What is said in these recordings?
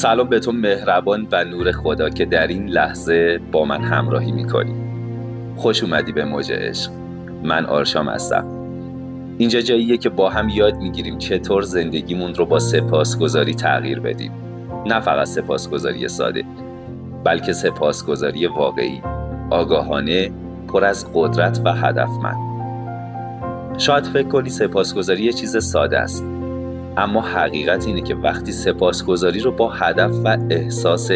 سلام به تو مهربان و نور خدا که در این لحظه با من همراهی میکنی. خوش اومدی به موج عشق. من آرشام هستم. اینجا جاییه که با هم یاد میگیریم چطور زندگیمون رو با سپاسگزاری تغییر بدیم. نه فقط سپاسگزاری ساده، بلکه سپاسگزاری واقعی، آگاهانه، پر از قدرت و هدفمند. شاید فکر کنی سپاسگزاری یه چیز ساده است، اما حقیقت اینه که وقتی سپاسگزاری رو با هدف و احساس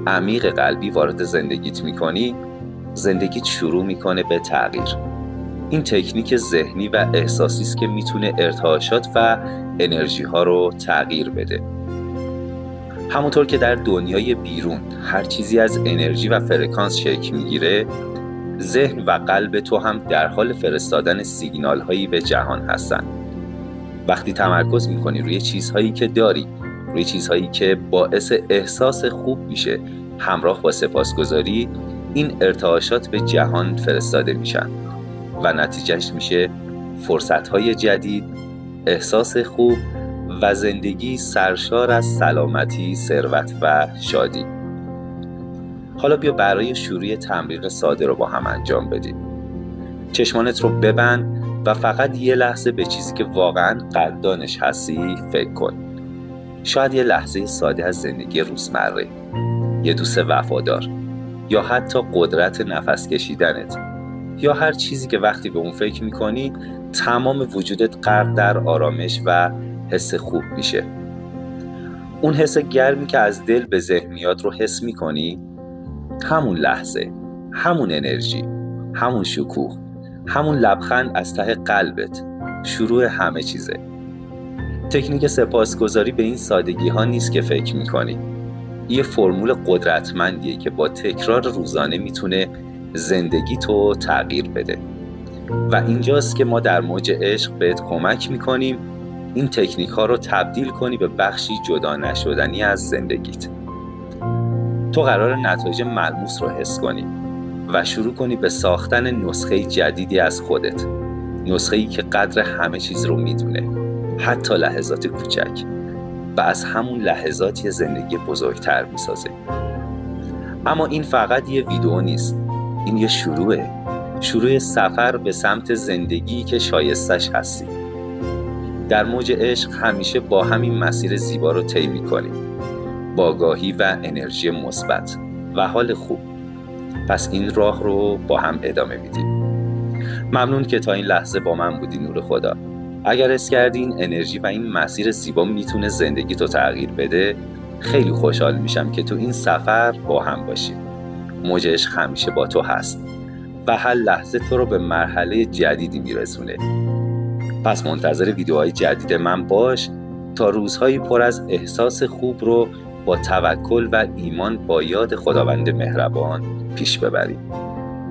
عمیق قلبی وارد زندگیت میکنی، زندگیت شروع میکنه به تغییر. این تکنیک ذهنی و احساسی است که میتونه ارتعاشات و انرژی ها رو تغییر بده. همونطور که در دنیای بیرون هر چیزی از انرژی و فرکانس شکل میگیره، ذهن و قلب تو هم در حال فرستادن سیگنال هایی به جهان هستن. وقتی تمرکز میکنی روی چیزهایی که داری، روی چیزهایی که باعث احساس خوب میشه، همراه با سپاسگزاری، این ارتعاشات به جهان فرستاده میشن و نتیجهش میشه فرصتهای جدید، احساس خوب و زندگی سرشار از سلامتی، ثروت و شادی. حالا بیا برای شروع تمرین ساده رو با هم انجام بدیم. چشمانت رو ببند و فقط یه لحظه به چیزی که واقعاً قدردانش هستی فکر کن. شاید یه لحظه ساده از زندگی روزمره، یه دوست وفادار، یا حتی قدرت نفس کشیدنت، یا هر چیزی که وقتی به اون فکر میکنی تمام وجودت غرق در آرامش و حس خوب میشه. اون حس گرمی که از دل به ذهن میاد رو حس میکنی؟ همون لحظه، همون انرژی، همون شکوه، همون لبخند از ته قلبت شروع همه چیزه. تکنیک سپاسگزاری به این سادگی ها نیست که فکر میکنی. یه فرمول قدرتمندیه که با تکرار روزانه میتونه زندگی تو تغییر بده. و اینجاست که ما در موج عشق بهت کمک میکنیم این تکنیک ها رو تبدیل کنی به بخشی جدا نشدنی از زندگیت. تو قرار نتایج ملموس رو حس کنی و شروع کنی به ساختن نسخه جدیدی از خودت. نسخه‌ای که قدر همه چیز رو میدونه، حتی لحظات کوچک، و از همون لحظات یه زندگی بزرگتر میسازه. اما این فقط یه ویدئو نیست، این یه شروع سفر به سمت زندگی که شایستش هستی. در موج عشق همیشه با همین مسیر زیبا رو طی می‌کنیم، با آگاهی و انرژی مثبت و حال خوب. پس این راه رو با هم ادامه میدیم. ممنون که تا این لحظه با من بودی نور خدا. اگر حس کردی این انرژی و این مسیر زیبا میتونه زندگی تو تغییر بده، خیلی خوشحال میشم که تو این سفر با هم باشیم. موج عشق همیشه با تو هست و هر لحظه تو رو به مرحله جدیدی میرسونه. پس منتظر ویدیوهای جدید من باش تا روزهایی پر از احساس خوب رو با توکل و ایمان با یاد خداوند مهربان پیش ببریم.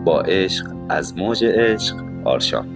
با عشق، از موج عشق، آرشام.